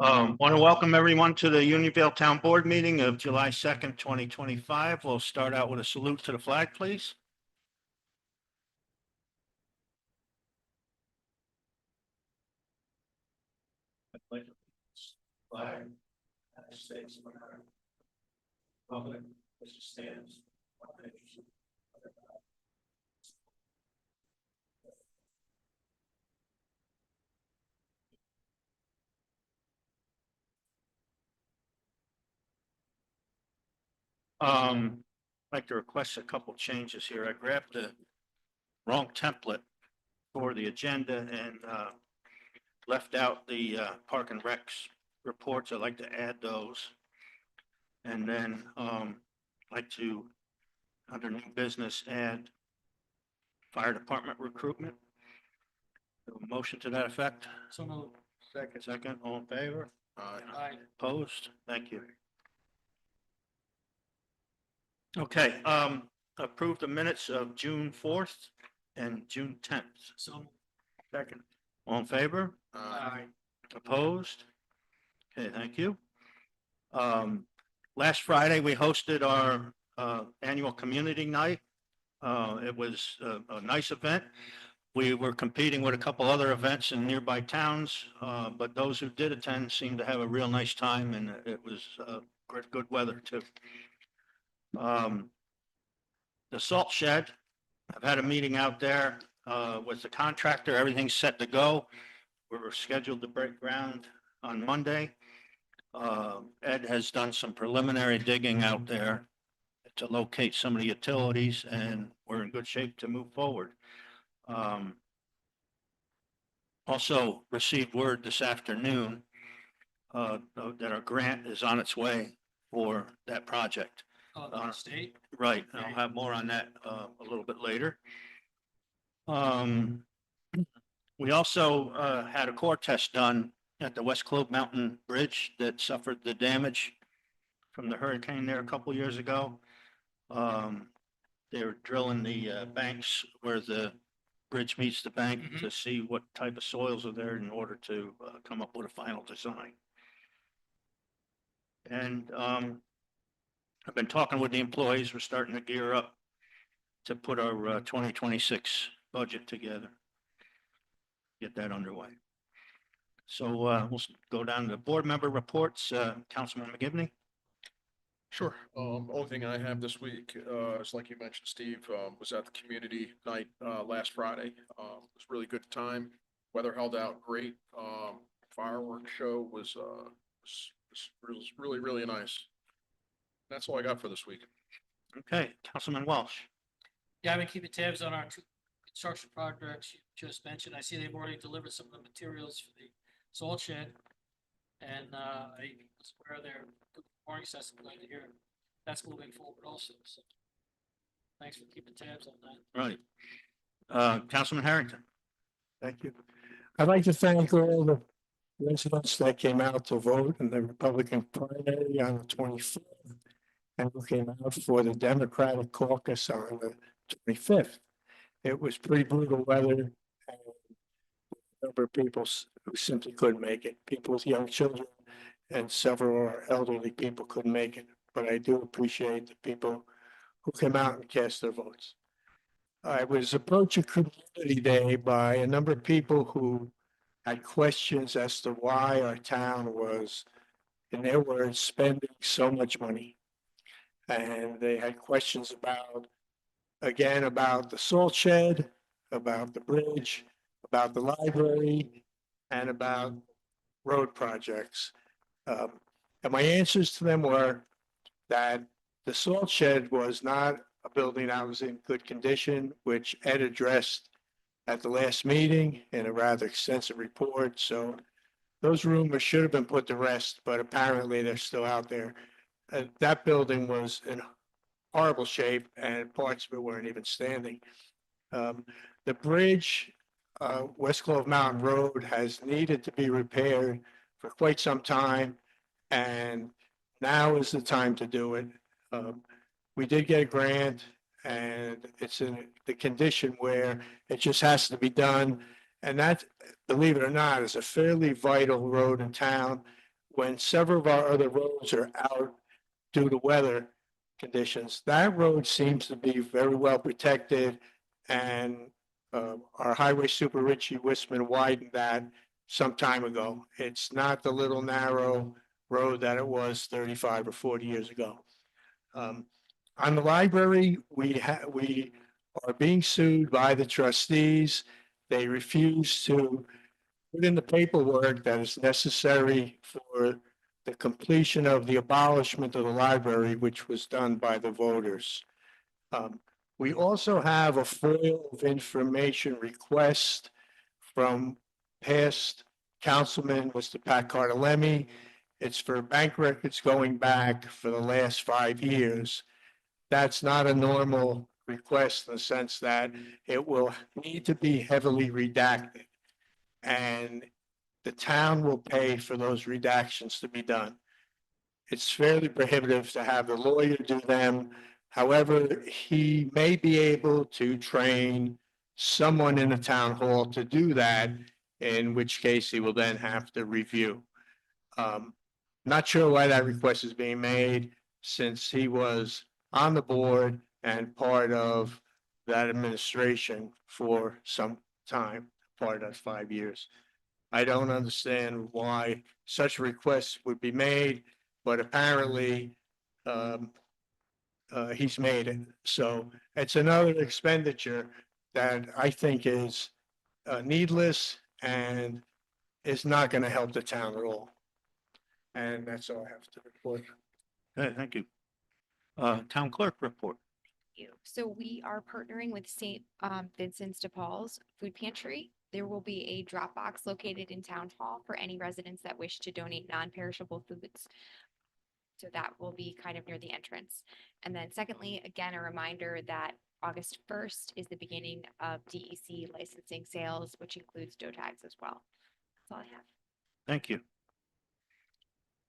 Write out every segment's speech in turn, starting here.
Want to welcome everyone to the Unionville Town Board meeting of July 2nd, 2025. We'll start out with a salute to the flag, please. Flag, United States of America. Republic, which stands one nation, under God. I'd like to request a couple changes here. I grabbed the wrong template for the agenda and left out the Park and Recs reports. I'd like to add those. And then like to, under new business, add fire department recruitment. A motion to that effect? So moved. Second, all in favor? Aye. Opposed? Thank you. Okay, approve the minutes of June 4th and June 10th. So. Second. All in favor? Aye. Opposed? Okay, thank you. Last Friday, we hosted our annual community night. It was a nice event. We were competing with a couple other events in nearby towns, but those who did attend seemed to have a real nice time, and it was good weather too. The salt shed, I've had a meeting out there with the contractor. Everything's set to go. We're scheduled to break ground on Monday. Ed has done some preliminary digging out there to locate some of the utilities, and we're in good shape to move forward. Also received word this afternoon that our grant is on its way for that project. The state? Right. I'll have more on that a little bit later. We also had a core test done at the West Clove Mountain Bridge that suffered the damage from the hurricane there a couple years ago. They were drilling the banks where the bridge meets the bank to see what type of soils are there in order to come up with a final design. And I've been talking with the employees. We're starting to gear up to put our 2026 budget together. Get that underway. So we'll go down to the board member reports. Councilman McGivney. Sure. Only thing I have this week, is like you mentioned, Steve, was at the community night, last Friday. It was a really good time. Weather held out great. Fireworks show was really, really nice. That's all I got for this week. Okay, Councilman Welsh. Yeah, I've been keeping tabs on our two construction projects you just mentioned. I see they've already delivered some of the materials for the salt shed. And I was aware of their good morning session. I'm glad to hear that's moving forward also. So thanks for keeping tabs on that. Right. Councilman Harrington. Thank you. I'd like to thank all the residents that came out to vote in the Republican primary on the 24th and who came out for the Democratic caucus on the 25th. It was pretty brutal weather, and a number of people who simply couldn't make it. People with young children and several elderly people couldn't make it. But I do appreciate the people who came out and cast their votes. I was approached at Community Day by a number of people who had questions as to why our town was, in their words, spending so much money. And they had questions about, again, about the salt shed, about the bridge, about the library, and about road projects. And my answers to them were that the salt shed was not a building that was in good condition, which Ed addressed at the last meeting in a rather extensive report. So those rumors should have been put to rest, but apparently they're still out there. That building was in horrible shape and parts of it weren't even standing. The bridge, West Clove Mountain Road, has needed to be repaired for quite some time, and now is the time to do it. We did get a grant, and it's in the condition where it just has to be done. And that, believe it or not, is a fairly vital road in town. when several of our other roads are out due to weather conditions, that road seems to be very well protected. And our highway super Richie Wisman widened that some time ago. It's not the little narrow road that it was 35 or 40 years ago. On the library, we are being sued by the trustees. They refuse to put in the paperwork that is necessary for the completion of the abolishment of the library, which was done by the voters. We also have a FOIL of information request from past councilman, Mr. Pat Cardellemi. It's for bank records going back for the last 5 years. That's not a normal request in the sense that it will need to be heavily redacted. And the town will pay for those redactions to be done. It's fairly prohibitive to have the lawyer do them. However, he may be able to train someone in the town hall to do that, in which case he will then have to review. Not sure why that request is being made, since he was on the board and part of that administration for some time, part of 5 years. I don't understand why such requests would be made, but apparently he's made it. So it's another expenditure that I think is needless and is not going to help the town at all. And that's all I have to report. Okay, thank you. Town clerk report. You. So we are partnering with St. Vincent's de Paul's Food Pantry. There will be a drop box located in Town Hall for any residents that wish to donate non-perishable foods. So that will be kind of near the entrance. And then secondly, again, a reminder that August 1st is the beginning of DEC licensing sales, which includes dough tags as well. That's all I have. Thank you.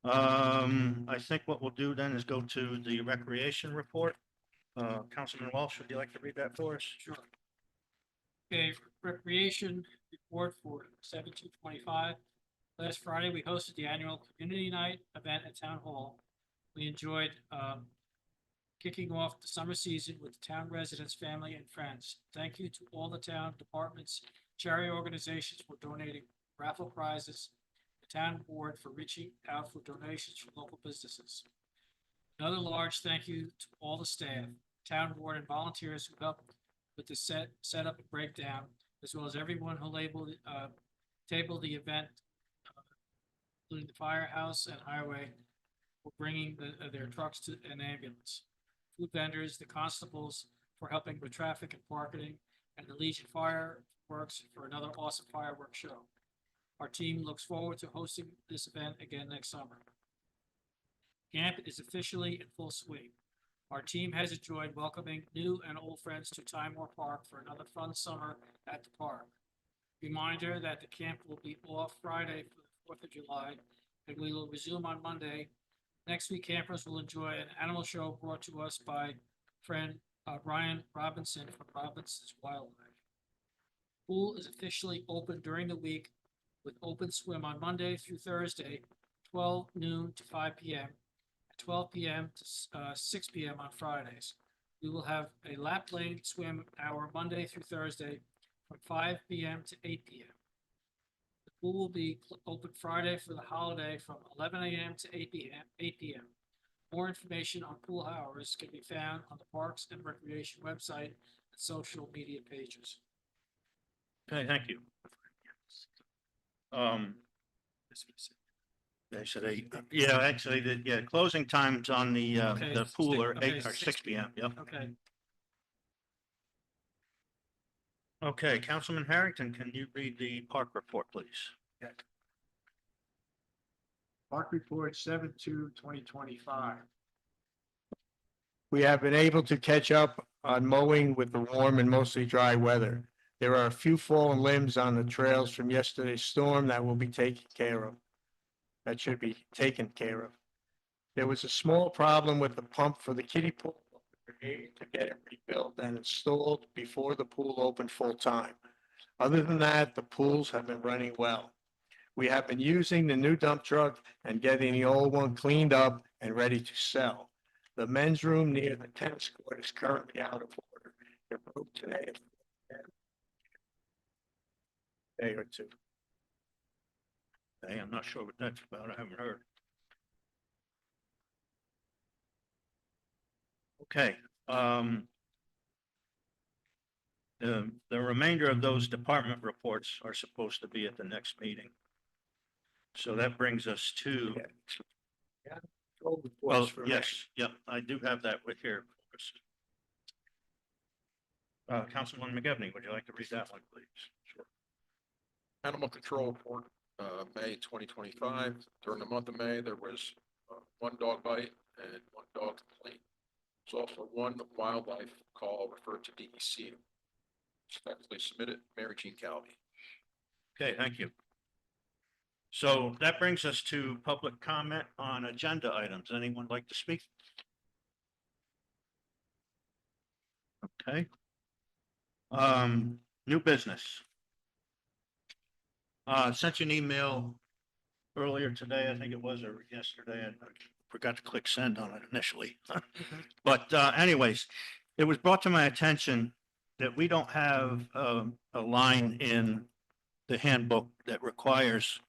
I think what we'll do then is go to the recreation report. Councilman Walsh, would you like to read that for us? Sure. Okay, recreation report for 7/2/25. Last Friday, we hosted the annual community night event at Town Hall. We enjoyed kicking off the summer season with town residents, family, and friends. Thank you to all the town departments, charity organizations for donating raffle prizes, the town board for reaching out for donations from local businesses. Another large thank you to all the staff, town board, and volunteers who helped with the setup and breakdown, as well as everyone who tabled the event, including the firehouse and highway, for bringing their trucks to an ambulance. Food vendors, the constables for helping with traffic and parking, and the Legion Fireworks for another awesome fireworks show. Our team looks forward to hosting this event again next summer. Camp is officially in full swing. Our team has enjoyed welcoming new and old friends to Timemore Park for another fun summer at the park. Reminder that the camp will be off Friday for the 4th of July, and we will resume on Monday. Next week, campers will enjoy an animal show brought to us by friend Brian Robinson from Robinson's Wildlife. Pool is officially open during the week with open swim on Monday through Thursday, 12 noon to 5 p.m., 12 p.m. to 6 p.m. on Fridays. We will have a lap lane swim hour Monday through Thursday from 5 p.m. to 8 p.m. The pool will be open Friday for the holiday from 11 a.m. to 8 p.m. More information on pool hours can be found on the Parks and Recreation website and social media pages. Okay, thank you. They said actually, closing times on the Okay, pool are okay, 6 p.m. Yep. Okay, Okay, Councilman Harrington, can you read the park report, please? Park report 7/2/2025. We have been able to catch up on mowing with the warm and mostly dry weather. There are a few fallen limbs on the trails from yesterday's storm that will be taken care of. That should be taken care of. There was a small problem with the pump for the kiddie pool. We were able to get it rebuilt and installed before the pool opened full time. Other than that, the pools have been running well. We have been using the new dump truck and getting the old one cleaned up and ready to sell. The men's room near the tennis court is currently out of order. It broke today. Day or two. Hey, I'm not sure what that's about. I haven't heard. Okay, the remainder of those department reports are supposed to be at the next meeting. So that brings us to, Old reports well, for me. yes, yep, I do have that with here. Councilman McGivney, would you like to read that one, please? Sure. Animal control report, May 2025. During the month of May, there was one dog bite and one dog complaint. There's also one wildlife call referred to DEC. Respectfully submitted, Mary Jean Calvi. Okay, thank you. So that brings us to public comment on agenda items. Anyone like to speak? Okay. New business. Sent you an email earlier today, I think it was, or yesterday, and I forgot to click send on it initially. But anyways, it was brought to my attention that we don't have a line in the handbook that requires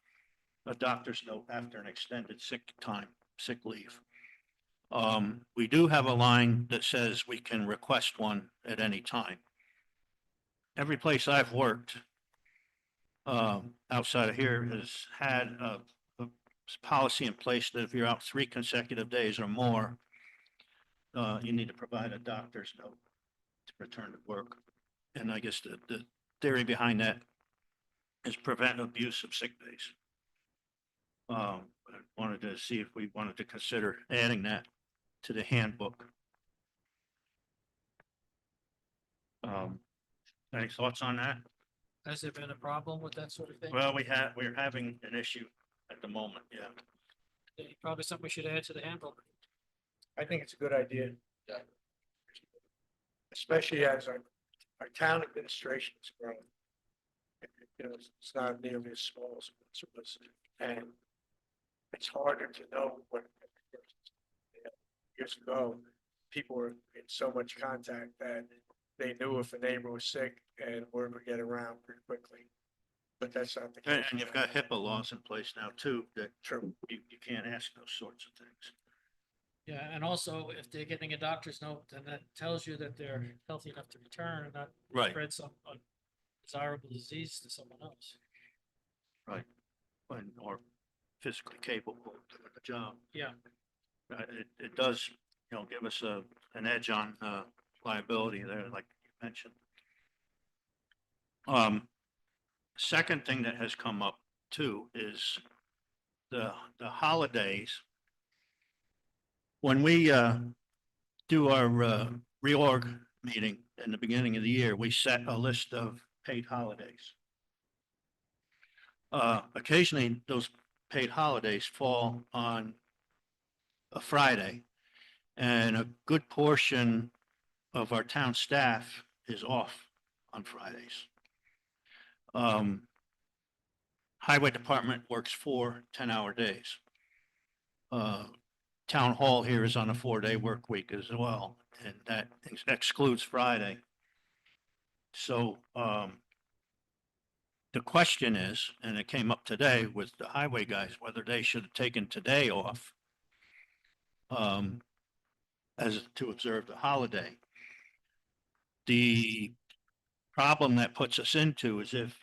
a doctor's note after an extended sick leave. We do have a line that says we can request one at any time. Every place I've worked outside of here has had a policy in place that if you're out 3 consecutive days or more, you need to provide a doctor's note to return to work. And I guess the theory behind that is prevent abuse of sick days. I wanted to see if we wanted to consider adding that to the handbook. Any thoughts on that? Has there been a problem with that sort of thing? Well, we're having an issue at the moment, yeah. Probably something we should add to the handbook. I think it's a good idea. Yeah. Especially as our town administration is growing. You know, it's not nearly as small as it was, and it's harder to know what. Years ago, people were in so much contact that they knew if a neighbor was sick and word would get around pretty quickly. But that's not the case. And you've got HIPAA laws in place now too, that True. you can't ask those sorts of things. Yeah, and also if they're getting a doctor's note, then that tells you that they're healthy enough to return and not Right. spread some undesirable disease to someone else. Or physically capable of doing the job. Yeah. It does, give us an edge on liability there, like you mentioned. Second thing that has come up too is the holidays. When we do our reorg meeting in the beginning of the year, we set a list of paid holidays. Occasionally, those paid holidays fall on a Friday, and a good portion of our town staff is off on Fridays. Highway department works 4 10-hour days. Town hall here is on a 4-day work week as well, and that excludes Friday. So the question is, and it came up today with the highway guys, whether they should have taken today off as to observe the holiday. The problem that puts us into is if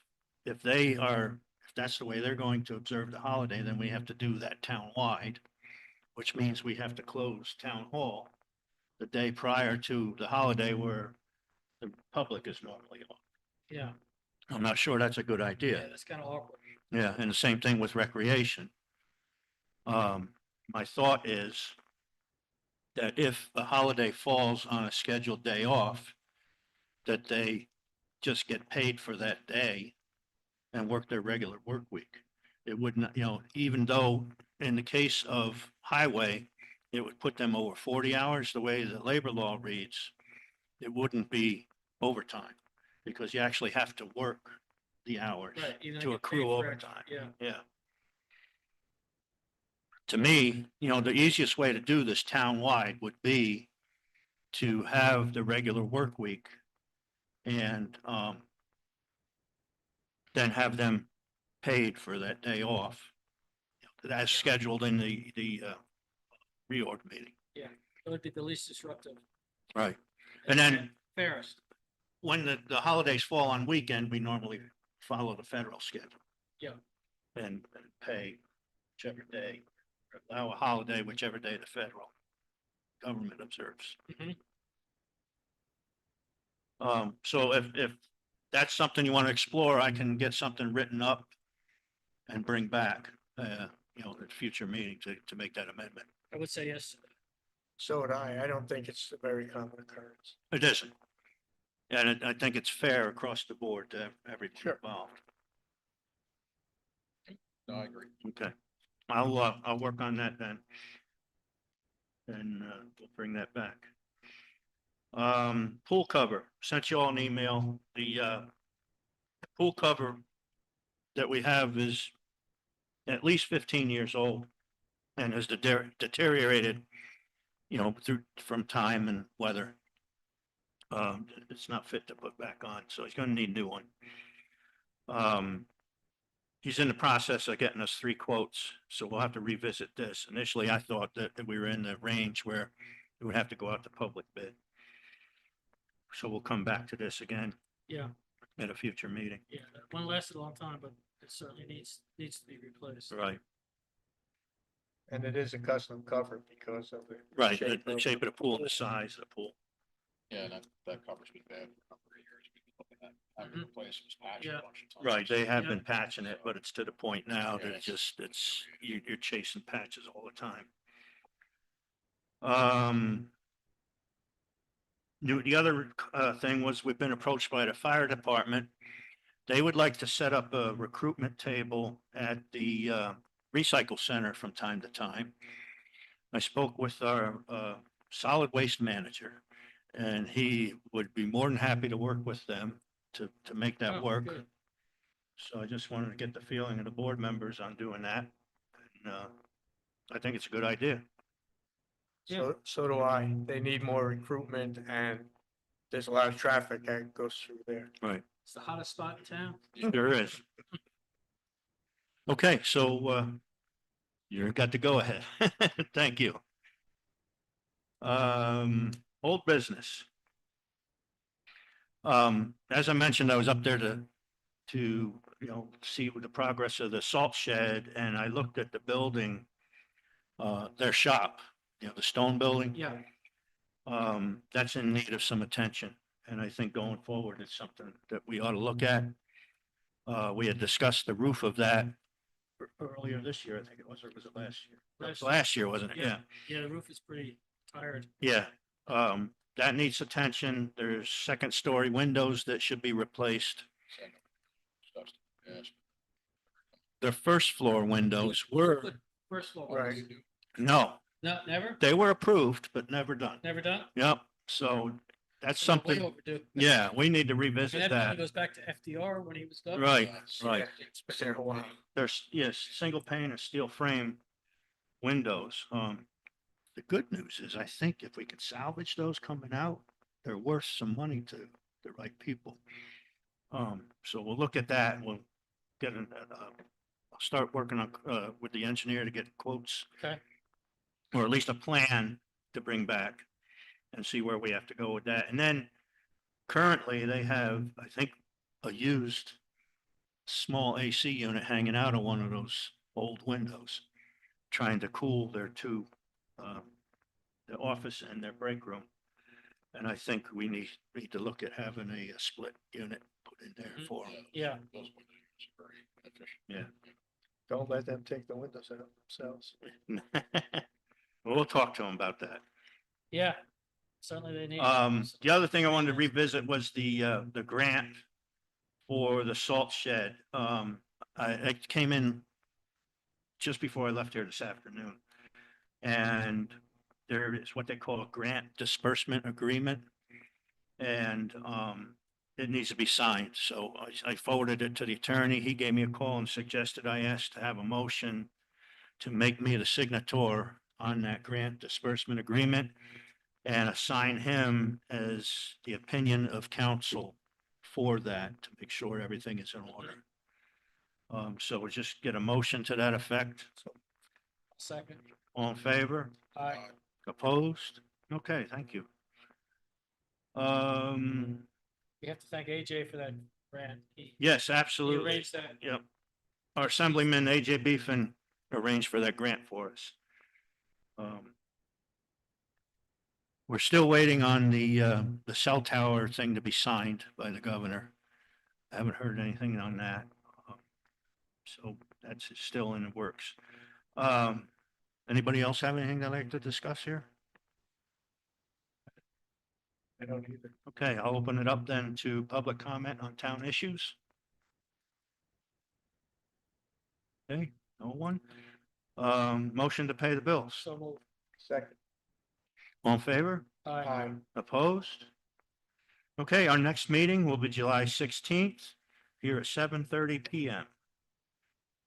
that's the way they're going to observe the holiday, then we have to do that town-wide, which means we have to close town hall the day prior to the holiday where the public is normally on. Yeah, I'm not sure that's a good yeah, idea. that's kind of awkward. Yeah, and the same thing with recreation. My thought is that if the holiday falls on a scheduled day off, that they just get paid for that day and work their regular work week. It would not, even though in the case of highway, it would put them over 40 hours, the way the labor law reads, it wouldn't be overtime because you actually have to work the hours Right. Even to get paid accrue for it. overtime. Yeah, Yeah. to me, the easiest way to do this townwide would be to have the regular work week and, then have them paid for that day off as scheduled in the reorg meeting. It would be the least disruptive. Right. And then Fairest. when the holidays fall on weekend, we normally follow the federal schedule. Yeah. And pay whichever day, or allow a holiday whichever day the federal government observes. Mhm. So if that's something you want to explore, I can get something written up and bring back, at a future meeting to make that amendment. I would say yes. So would I. I don't think it's a very common occurrence. It isn't. And I think it's fair across the board to everyone Sure. involved. No, I agree. Okay, I'll work on that then. And, we'll bring that back. Pool cover, sent you all an email. The pool cover that we have is at least 15 years old and has deteriorated, from time and weather. It's not fit to put back on, so he's gonna need a new one. He's in the process of getting us 3 quotes, so we'll have to revisit this. Initially, I thought that we were in the range where it would have to go out to public bid. So we'll come back to this again Yeah, at a future meeting. yeah. That one lasted a long time, but it certainly needs to be replaced. Right, And it is a custom cover because of the. right. The shape of the pool and the size of the pool. Yeah, that cover's been bad for a number of years. We've been looking at having Mhm. to replace this patch a Yeah. bunch of times. Right, they have Yeah. been patching it, but it's to the point now Yeah, that you're chasing patches all the time. The other thing was we've been approached by the fire department. They would like to set up a recruitment table at the recycle center from time to time. I spoke with our solid waste manager, and he would be more than happy to work with them to make that Oh, work. good. So I just wanted to get the feeling of the board members on doing that. And, I think it's a good idea. So do I. They need more recruitment and there's a lot of traffic that goes through there. Right. It's the hottest spot in town. There is. Okay, so you got to go ahead. Thank you. Old business. As I mentioned, I was up there to see the progress of the salt shed, and I looked at the building, their shop, the stone building. Yeah, That's in need of some attention, and I think going forward, it's something that we ought to look at. We had discussed the roof of that earlier this year, I think it was, or was it last year? It was last year, wasn't it? Yeah. Yeah, yeah, the roof is pretty tired. yeah. That needs attention. There's 2nd-story windows that should be replaced. Yes. The 1st floor windows were, First floor. Right. no, No, never? they were approved, but never done. Never done? Yep, so that's Way something, overdue. yeah, we need to And revisit that probably that. goes back to FDR when he was done. Right, right. It's been there a while. There's, yes, single pane and steel frame windows. The good news is I think if we can salvage those coming out, they're worth some money to the right people. So we'll look at that. We'll get I'll start working on, with the engineer to get quotes. Okay. Or at least a plan to bring back and see where we have to go with that. And then currently they have, I think, a used small AC unit hanging out of one of those old windows, trying to cool their two, the office and their break room. And I think we need to look at having a split unit put in there Mhm. for them. Yeah, Those windows are very efficient. Yeah. Don't let them take the windows out themselves. We'll talk to them about that. yeah. Certainly they need. The other thing I wanted to revisit was the grant for the salt shed. I came in just before I left here this afternoon. And there is what they call a grant disbursement agreement. And, it needs to be signed. So I forwarded it to the attorney. He gave me a call and suggested I asked to have a motion to make me the signator on that grant disbursement agreement and assign him as the opinion of council for that to make sure everything is in order. So we'll just get a motion to that effect. Second. All in favor? Aye. Opposed? Okay, thank you. We have to thank AJ for that grant. Yes, He absolutely. arranged that. Yep. Our Assemblyman AJ Beefin arranged for that grant for us. We're still waiting on the cell tower thing to be signed by the governor. I haven't heard anything on that. So that's still in the works. Anybody else have anything they'd like to discuss here? I don't either. Okay, I'll open it up then to public comment on town issues. Okay, no one? Motion to pay the bills. So moved. Second. All in favor? Aye. Opposed? Okay, our next meeting will be July 16th here at 7:30 PM.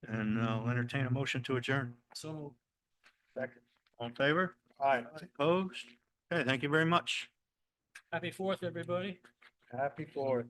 And I'll entertain a motion to adjourn. So moved. Second. All in favor? Aye. Opposed? Okay, thank you very much. Happy 4th, everybody. Happy 4th.